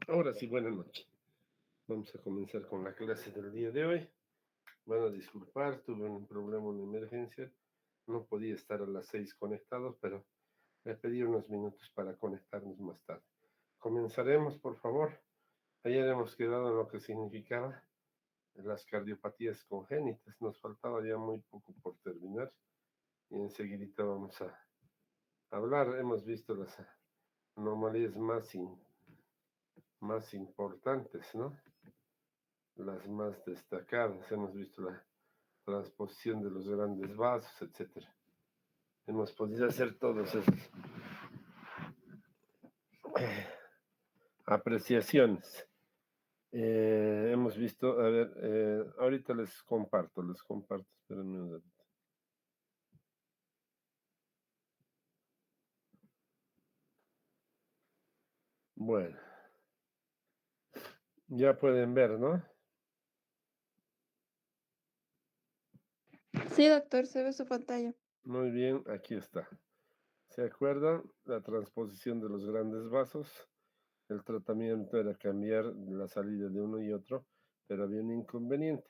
Ahora sí, buenas noches. Vamos a comenzar con la clase del día de hoy. Van a disculpar, tuve un problema, una emergencia. No podía estar a las 6 conectados, pero le pedí unos minutos para conectarnos más tarde. Comenzaremos, por favor. Ayer hemos quedado en lo que significaba las cardiopatías congénitas. Nos faltaba ya muy poco por terminar y enseguida vamos a hablar. Hemos visto las anomalías más importantes, ¿no? Las más destacadas. Hemos visto la transposición de los grandes vasos, etcétera. Hemos podido hacer todas esas apreciaciones. Hemos visto, a ver, ahorita les comparto, espérenme un ratito. Bueno, ya pueden ver, ¿no? Sí, doctor, se ve su pantalla. Muy bien, aquí está. ¿Se acuerdan? La transposición de los grandes vasos. El tratamiento era cambiar la salida de uno y otro, pero había un inconveniente,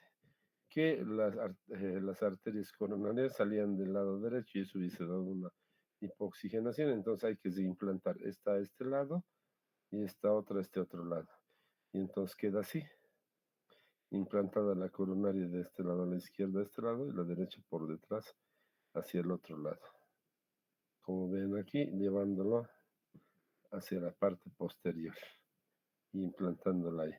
que las arterias coronarias salían del lado derecho y eso hubiese dado una hipoxigenación, entonces hay que implantar esta a este lado y esta otra a este otro lado. Y entonces queda así, implantada la coronaria de este lado a la izquierda a este lado y la derecha por detrás hacia el otro lado. Como ven aquí, llevándolo hacia la parte posterior y implantándola ahí.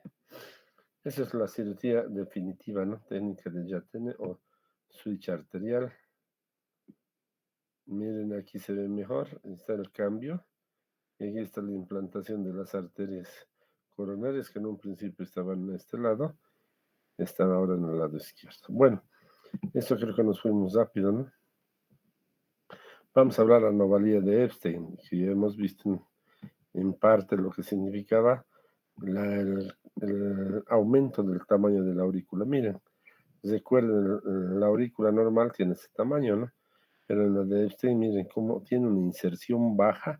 Esa es la cirugía definitiva, ¿no? Técnica de Yatene o switch arterial. Miren, aquí se ve mejor, está el cambio. Y aquí está la implantación de las arterias coronarias que en un principio estaban en este lado, están ahora en el lado izquierdo. Bueno, esto creo que nos fuimos rápido, ¿no? Vamos a hablar de la anomalía de Epstein, que ya hemos visto en parte lo que significaba el aumento del tamaño de la aurícula. Miren, recuerden, la aurícula normal tiene ese tamaño, ¿no? Pero en la de Epstein, miren cómo tiene una inserción baja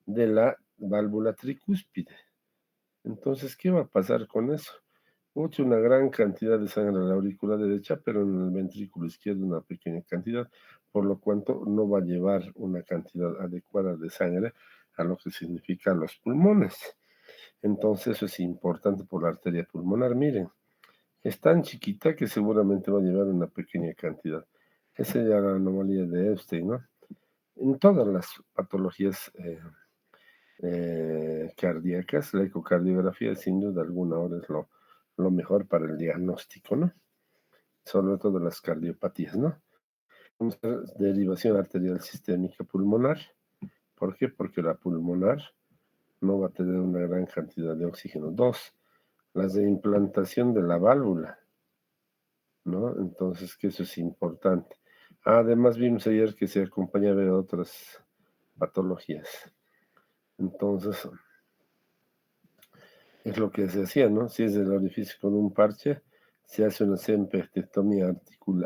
de la válvula tricúspide. Entonces, ¿qué va a pasar con eso? Mucho una gran cantidad de sangre a la aurícula derecha, pero en el ventrículo izquierdo una pequeña cantidad, por lo cuanto no va a llevar una cantidad adecuada de sangre a lo que significan los pulmones. Entonces, eso es importante por la arteria pulmonar. Miren, es tan chiquita que seguramente va a llevar una pequeña cantidad. Esa es la anomalía de Epstein, ¿no? En todas las patologías cardíacas, la ecocardiografía sin duda alguna ahora es lo mejor para el diagnóstico, ¿no? Sobre todo las cardiopatías, ¿no? Derivación arterial sistémica pulmonar. ¿Por qué? Porque la pulmonar no va a tener una gran cantidad de oxígeno. Dos, la reimplantación de la válvula, ¿no? Entonces, que eso es importante. Además, vimos ayer que se acompañaba de otras patologías. Entonces, es lo que se hacía, ¿no? Si es el orificio con un parche, se hace una sempectomía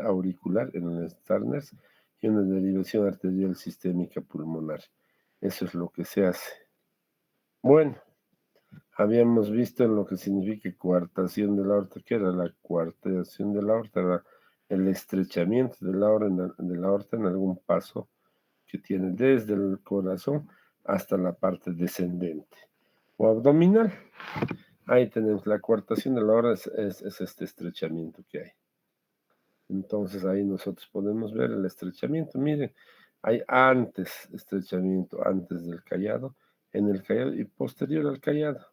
auricular en el Starners y una derivación arterial sistémica pulmonar. Eso es lo que se hace. Bueno, habíamos visto en lo que significa coartación de la aorta, que era la coartación de la aorta, era el estrechamiento de la aorta en algún paso que tiene desde el corazón hasta la parte descendente o abdominal. Ahí tenemos la coartación de la aorta, es este estrechamiento que hay. Entonces ahí nosotros podemos ver el estrechamiento. Miren, hay estrechamiento antes del callado, en el callado y posterior al callado.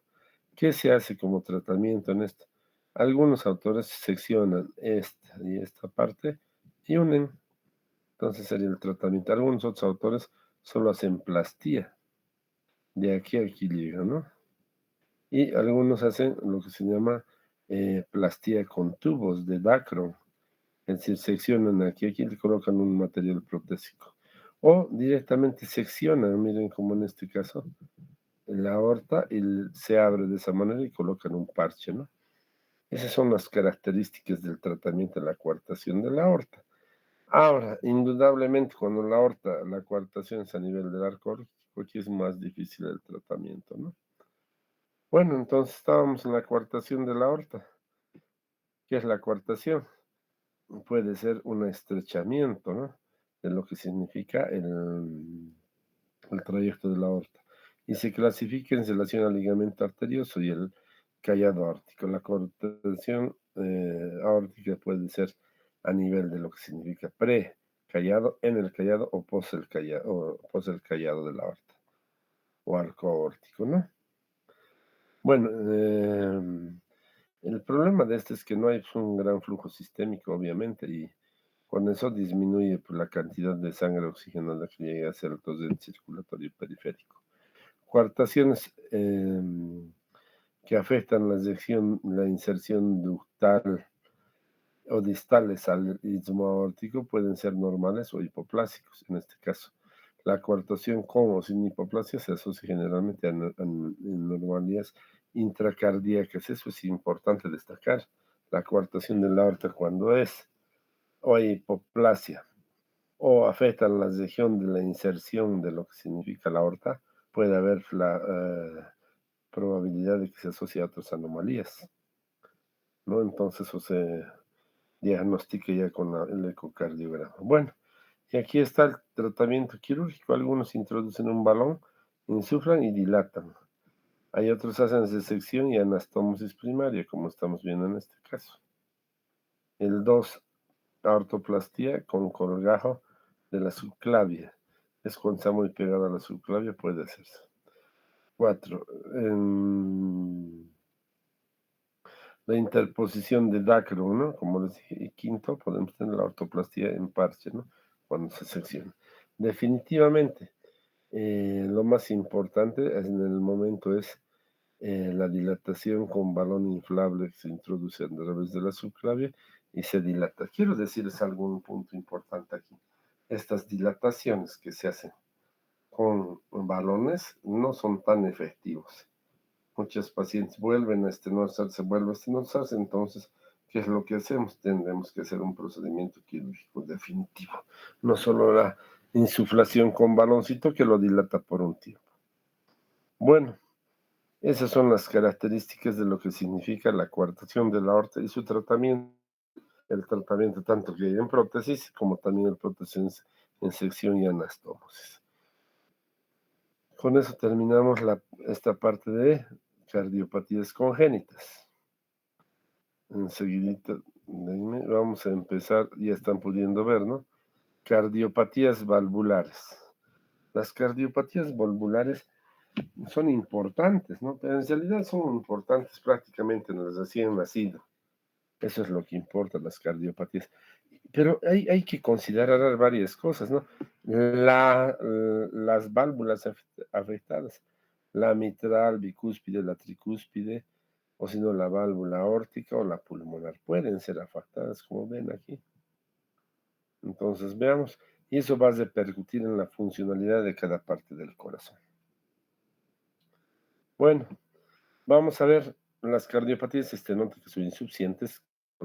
¿Qué se hace como tratamiento en esto? Algunos autores seccionan esta y esta parte y unen. Entonces sería el tratamiento. Algunos otros autores solo hacen plastía. De aquí a aquí llega, ¿no? Y algunos hacen lo que se llama plastía con tubos de Dacron. Es decir, seccionan aquí le colocan un material protésico. O directamente seccionan, miren como en este caso, la aorta y se abre de esa manera y colocan un parche, ¿no? Esas son las características del tratamiento de la coartación de la aorta. Ahora, indudablemente, cuando la coartación es a nivel del arco aórtico, aquí es más difícil el tratamiento, ¿no? Bueno, entonces estábamos en la coartación de la aorta. ¿Qué es la coartación? Puede ser un estrechamiento, ¿no? De lo que significa el trayecto de la aorta. Y se clasifica en relación al ligamento arterioso y el callado aórtico. La coartación aórtica puede ser a nivel de lo que significa pre-callado, en el callado o pos el callado de la aorta o arco aórtico, ¿no? Bueno, el problema de este es que no hay un gran flujo sistémico, obviamente, y con eso disminuye pues, la cantidad de sangre oxigenada que llega hacia el torrente circulatorio periférico. Coartaciones que afectan la inserción ductal o distales al istmo aórtico pueden ser normales o hipoplásicos. En este caso, la coartación con o sin hipoplasia se asocia generalmente a anormalías intracardíacas. Eso es importante destacar. La coartación de la aorta cuando es o hay hipoplasia o afecta la región de la inserción de lo que significa la aorta, puede haber la probabilidad de que se asocie a otras anomalías, ¿no? Entonces eso se diagnostica ya con el ecocardiograma. Bueno, y aquí está el tratamiento quirúrgico. Algunos introducen un balón, insuflan y dilatan. Hay otros hacen resección y anastomosis primaria, como estamos viendo en este caso. El 2, ortoplastía con colgajo de la subclavia. Es cuando está muy pegada a la subclavia, puede hacerse. 4, la interposición de dacro, ¿no? Como les dije. Y quinto, podemos tener la ortoplastía en parche, ¿no? Cuando se secciona. Definitivamente, lo más importante en el momento es la dilatación con balón inflable que se introduce a través de la subclavia y se dilata. Quiero decirles algún punto importante aquí. Estas dilataciones que se hacen con balones no son tan efectivos. Muchos pacientes vuelven a estenosarse, vuelven a estenosarse, entonces, ¿qué es lo que hacemos? Tendremos que hacer un procedimiento quirúrgico definitivo, no solo la insuflación con baloncito que lo dilata por un tiempo. Bueno, esas son las características de lo que significa la coartación de la aorta y su tratamiento. El tratamiento tanto que hay en prótesis como también el prótesis en sección y anastomosis. Con eso terminamos esta parte de cardiopatías congénitas. Enseguidita, vamos a empezar, ya están pudiendo ver, ¿no? Cardiopatías valvulares. Las cardiopatías valvulares son importantes, ¿no? Pero en realidad son importantes prácticamente en el recién nacido. Eso es lo que importa, las cardiopatías. Pero hay que considerar varias cosas, ¿no? Las válvulas afectadas, la mitral, bicúspide, la tricúspide, o si no, la válvula aórtica o la pulmonar, pueden ser afectadas, como ven aquí. Entonces, veamos, y eso va a repercutir en la funcionalidad de cada parte del corazón. Bueno, vamos a ver las cardiopatías estenóticas o insuficientes,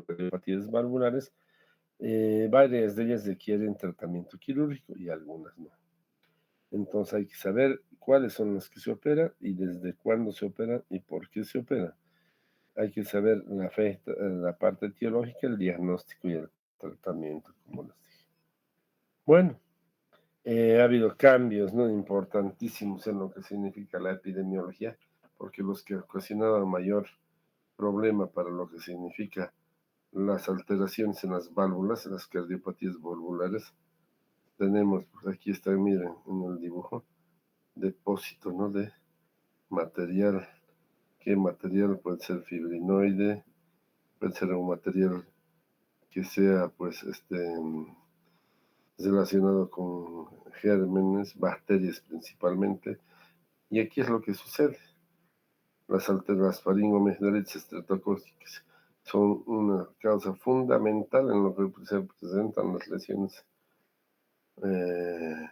cardiopatías valvulares. Varias de ellas requieren tratamiento quirúrgico y algunas no. Entonces hay que saber cuáles son las que se operan y desde cuándo se operan y por qué se operan. Hay que saber la parte etiológica, el diagnóstico y el tratamiento, como les dije. Bueno, ha habido cambios, ¿no? Importantísimos en lo que significa la epidemiología, porque los que ocasionaban mayor problema para lo que significa las alteraciones en las válvulas, en las cardiopatías valvulares, tenemos, pues aquí está, miren, en el dibujo, depósito, ¿no? De material. ¿Qué material? Puede ser fibrinoide, puede ser un material que sea, pues, relacionado con gérmenes, bacterias principalmente. Y aquí es lo que sucede. Las faringoamigdalitis estreptocócicas son una causa fundamental en lo que se presentan eh,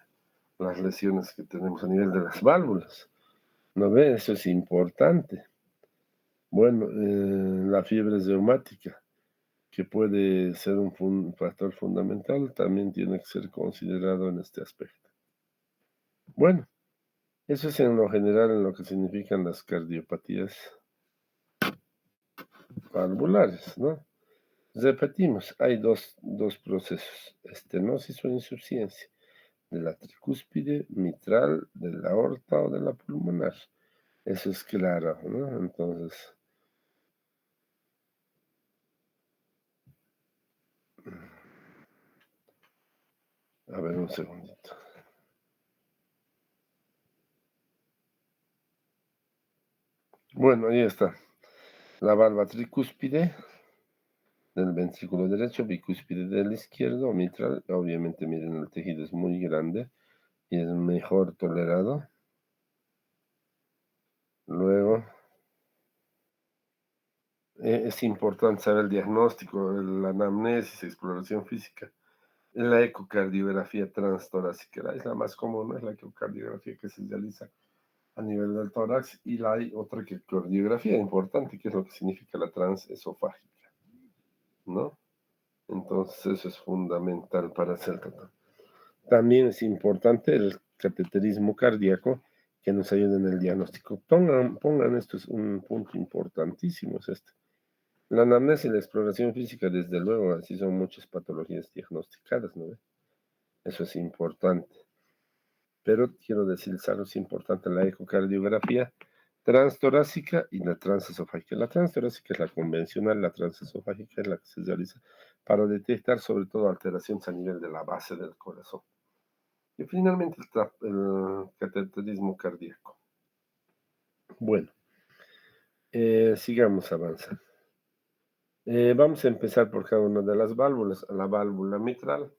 las lesiones que tenemos a nivel de las válvulas. ¿No ve? Eso es importante. Bueno, la fiebre reumática, que puede ser un factor fundamental, también tiene que ser considerado en este aspecto. Bueno, Eso es en lo general en lo que significan las cardiopatías valvulares, ¿no? Repetimos, hay dos procesos, estenosis o insuficiencia, de la tricúspide, mitral, de la aorta o de la pulmonar. Eso es claro, ¿no? Entonces, a ver un segundito. Bueno, ahí está. La valva tricúspide del ventrículo derecho, bicúspide del izquierdo, mitral. Obviamente, miren, el tejido es muy grande y es mejor tolerado. Luego, es importante saber el diagnóstico, la anamnesis, exploración física. La ecocardiografía transtorácica es la más común, ¿no? Es la ecocardiografía que se realiza a nivel del tórax y hay otra ecocardiografía importante, que es lo que significa la transesofágica, ¿no? Entonces eso es fundamental para hacer tratamiento. También es importante el cateterismo cardíaco que nos ayuda en el diagnóstico. Pongan esto, es un punto importantísimo, es este. La anamnesis y la exploración física, desde luego, así son muchas patologías diagnosticadas, ¿no? Eso es importante. Pero quiero decir, algo es importante, la ecocardiografía transtorácica y la transesofágica. La transtorácica es la convencional, la transesofágica es la que se realiza para detectar sobre todo alteraciones a nivel de la base del corazón. Y finalmente el cateterismo cardíaco. Bueno, sigamos avanzando. Vamos a empezar por cada una de las válvulas. La válvula mitral.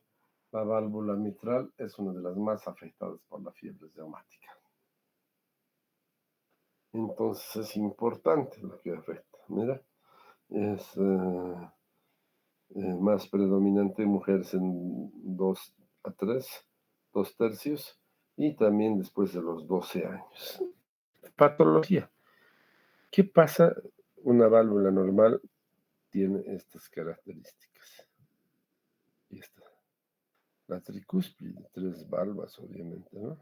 La válvula mitral es una de las más afectadas por la fiebre reumática. Entonces es importante lo que afecta. Mira, es más predominante en mujeres en 2 a 3, 2 tercios, y también después de los 12 años. Patología. ¿Qué pasa? Una válvula normal tiene estas características. Y esta. La tricúspide, 3 valvas, obviamente, ¿no?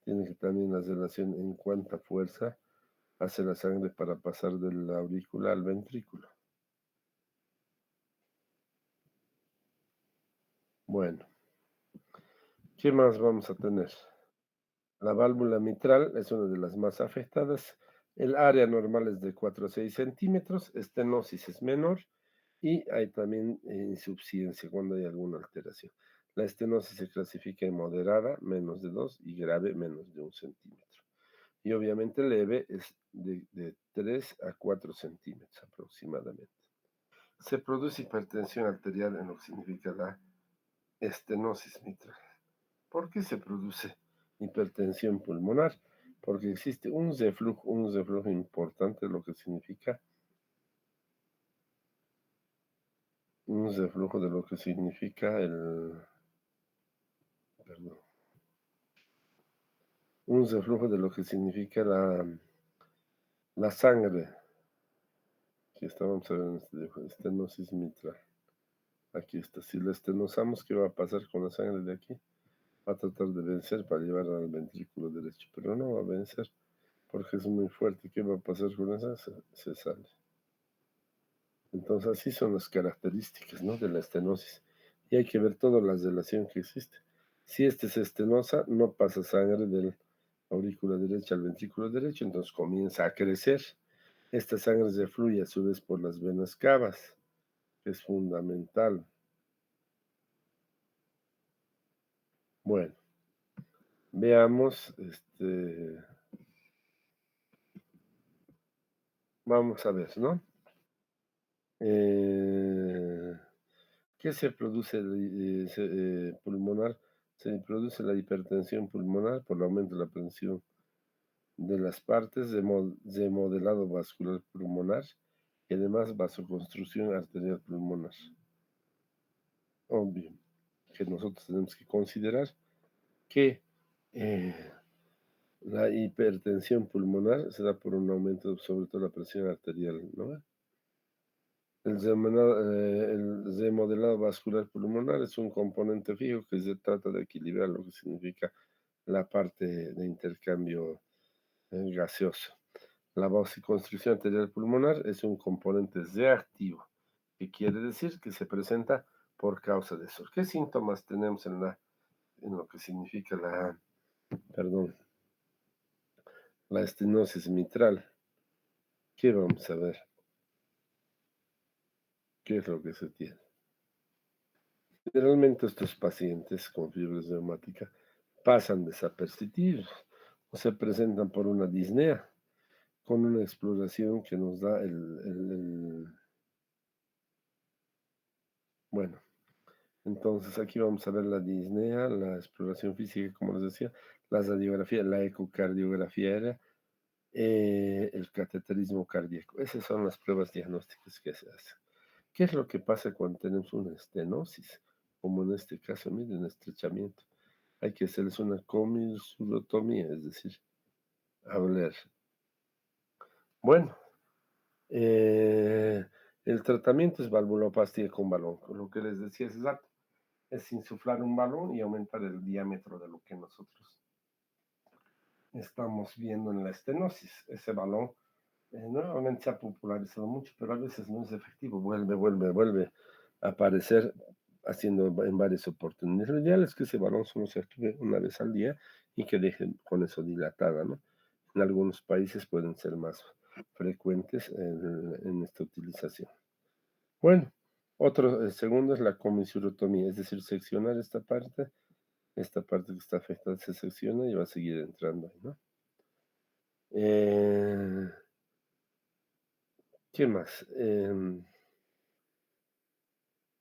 Tiene que también la relación en cuánta fuerza hace la sangre para pasar de la aurícula al ventrículo. Bueno, ¿qué más vamos a tener? La válvula mitral es una de las más afectadas. El área normal es de 4 a 6 centímetros, estenosis es menor y hay también insuficiencia cuando hay alguna alteración. La estenosis se clasifica en moderada, menos de 2, y grave, menos de 1 centímetro. Y obviamente leve es de 3 a 4 centímetros aproximadamente. Se produce hipertensión arterial en lo que significa la estenosis mitral. ¿Por qué se produce hipertensión pulmonar? Porque existe un reflujo importante, lo que significa un reflujo de lo que significa perdón, un reflujo de lo que significa la sangre. Aquí estábamos hablando de estenosis mitral. Aquí está. Si la estenosamos, ¿qué va a pasar con la sangre de aquí? Va a tratar de vencer para llevar al ventrículo derecho, pero no va a vencer porque es muy fuerte. ¿Qué va a pasar con esa? Se sale. Entonces, así son las características, ¿no?, de la estenosis. Y hay que ver toda la relación que existe. Si este se estenosa, no pasa sangre de la aurícula derecha al ventrículo derecho, entonces comienza a crecer. Esta sangre se fluye a su vez por las venas cavas, que es fundamental. Bueno, veamos, vamos a ver, ¿no? Eh, ¿Qué se produce pulmonar? Se produce la hipertensión pulmonar por el aumento de la presión de las partes de modelado vascular pulmonar y además vasoconstrucción arterial pulmonar. Obvio que nosotros tenemos que considerar que eh, la hipertensión pulmonar se da por un aumento sobre todo la presión arterial, ¿no? El remodelado vascular pulmonar es un componente fijo que se trata de equilibrar lo que significa la parte de intercambio gaseoso. La vasoconstricción arterial pulmonar es un componente reactivo, que quiere decir que se presenta por causa de eso. ¿Qué síntomas tenemos en lo que significa perdón, la estenosis mitral? ¿Qué vamos a ver? ¿Qué es lo que se tiene? Generalmente estos pacientes con fibrosis reumática pasan desapercibidos o se presentan por una disnea con una exploración que nos da bueno, entonces aquí vamos a ver la disnea, la exploración física, como les decía, la radiografía, la ecocardiografía era el cateterismo cardíaco. Esas son las pruebas diagnósticas que se hacen. ¿Qué es lo que pasa cuando tenemos una estenosis? Como en este caso, miren, estrechamiento. Hay que hacerles una comisurotomía, es decir, hablar. Bueno, el tratamiento es valvuloplastia con balón. Lo que les decía es exacto. Es insuflar un balón y aumentar el diámetro de lo que nosotros estamos viendo en la estenosis. Ese balón nuevamente se ha popularizado mucho, pero a veces no es efectivo. Vuelve a aparecer haciendo en varias oportunidades. Lo ideal es que ese balón solo se active una vez al día y que deje con eso dilatada, ¿no? En algunos países pueden ser más frecuentes en esta utilización. Bueno, otro segundo es la comisurotomía, es decir, seccionar esta parte que está afectada se secciona y va a seguir entrando ahí, ¿no? Eh, ¿Qué más?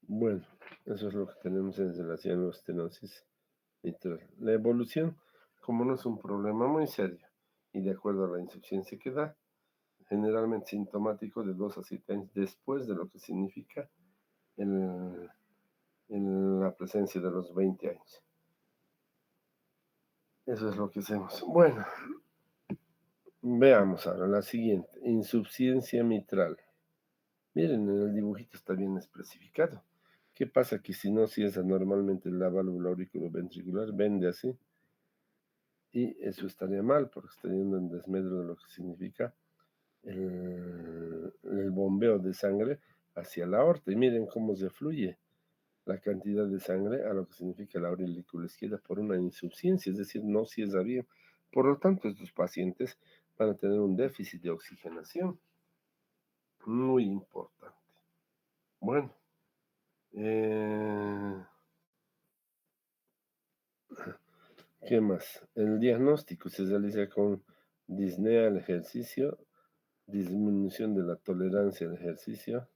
Bueno, eso es lo que tenemos en relación a la estenosis mitral. La evolución, como no es un problema muy serio y de acuerdo a la insuficiencia que da, generalmente sintomático de 2 a 7 años después de lo que significa en la presencia de los 20 años. Eso es lo que hacemos. Bueno, veamos ahora la siguiente, insuficiencia mitral. Miren, en el dibujito está bien especificado. ¿Qué pasa? Que si no cierra normalmente la válvula auriculoventricular, vende así, y eso estaría mal, porque estaría en desmedro de lo que significa el bombeo de sangre hacia la aorta. Y miren cómo se fluye la cantidad de sangre a lo que significa la aurícula izquierda por una insuficiencia, es decir, no cierra bien. Por lo tanto, estos pacientes van a tener un déficit de oxigenación muy importante. Bueno, ¿qué más? El diagnóstico se realiza con disnea al ejercicio, disminución de la tolerancia al ejercicio.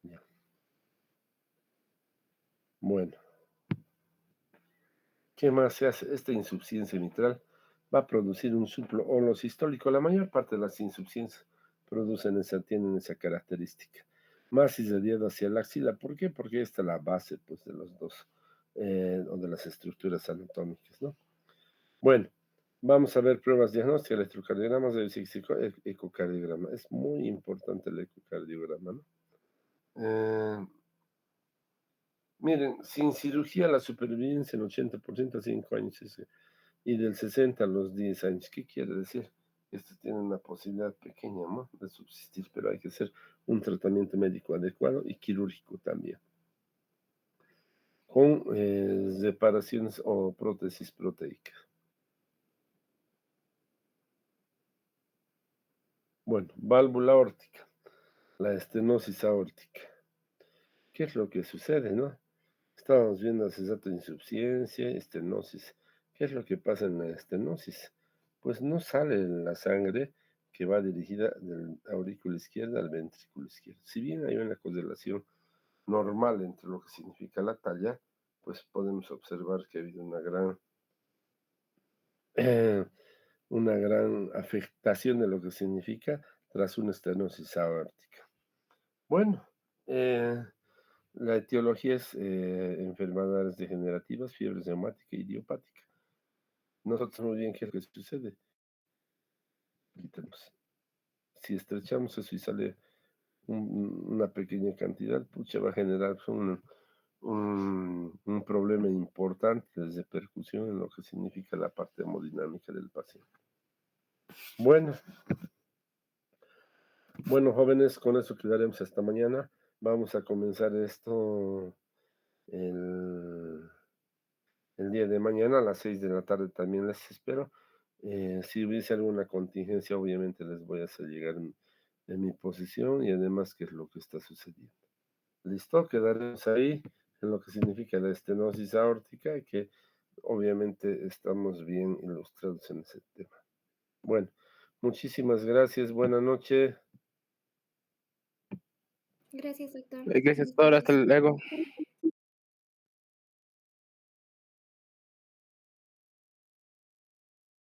Ya. Bueno, ¿qué más se hace? Esta insuficiencia mitral va a producir un suplo holosistólico. La mayor parte de las insuficiencias tienen esa característica. Más irradiado hacia la axila. ¿Por qué? Porque esta es la base pues, de los dos, o de las estructuras anatómicas, ¿no? Bueno, vamos a ver pruebas diagnósticas, electrocardiogramas, ecocardiograma. Es muy importante el ecocardiograma, ¿no? Miren, sin cirugía la supervivencia en 80% a 5 años y del 60 a los 10 años. ¿Qué quiere decir? Esto tiene una posibilidad pequeña, ¿no?, de subsistir, pero hay que hacer un tratamiento médico adecuado y quirúrgico también, con reparaciones o prótesis proteicas. Bueno, válvula aórtica, la estenosis aórtica. ¿Qué es lo que sucede, no? Estábamos viendo hace rato insuficiencia, estenosis. ¿Qué es lo que pasa en la estenosis? Pues no sale la sangre que va dirigida del aurícula izquierda al ventrículo izquierdo. Si bien hay una correlación normal entre lo que significa la talla, pues podemos observar que ha habido eh, una gran afectación de lo que significa tras una estenosis aórtica. Bueno, la etiología es enfermedades degenerativas, fiebre reumática y idiopática. Nosotros sabemos bien qué es lo que sucede. Quitamos. Si estrechamos eso y sale una pequeña cantidad, pucha, va a generar un problema importante de percusión en lo que significa la parte hemodinámica del paciente. Bueno, bueno, jóvenes, con eso quedaremos hasta mañana. Vamos a comenzar esto el, el día de mañana a las 6 de la tarde también les espero. Si hubiese alguna contingencia, obviamente les voy a hacer llegar de mi posición y además qué es lo que está sucediendo. Listo, quedaremos ahí en lo que significa la estenosis aórtica y que obviamente estamos bien ilustrados en ese tema. Bueno, muchísimas gracias, buena noche. Gracias, doctor. Gracias, Buenas doctor. Hasta noches. luego.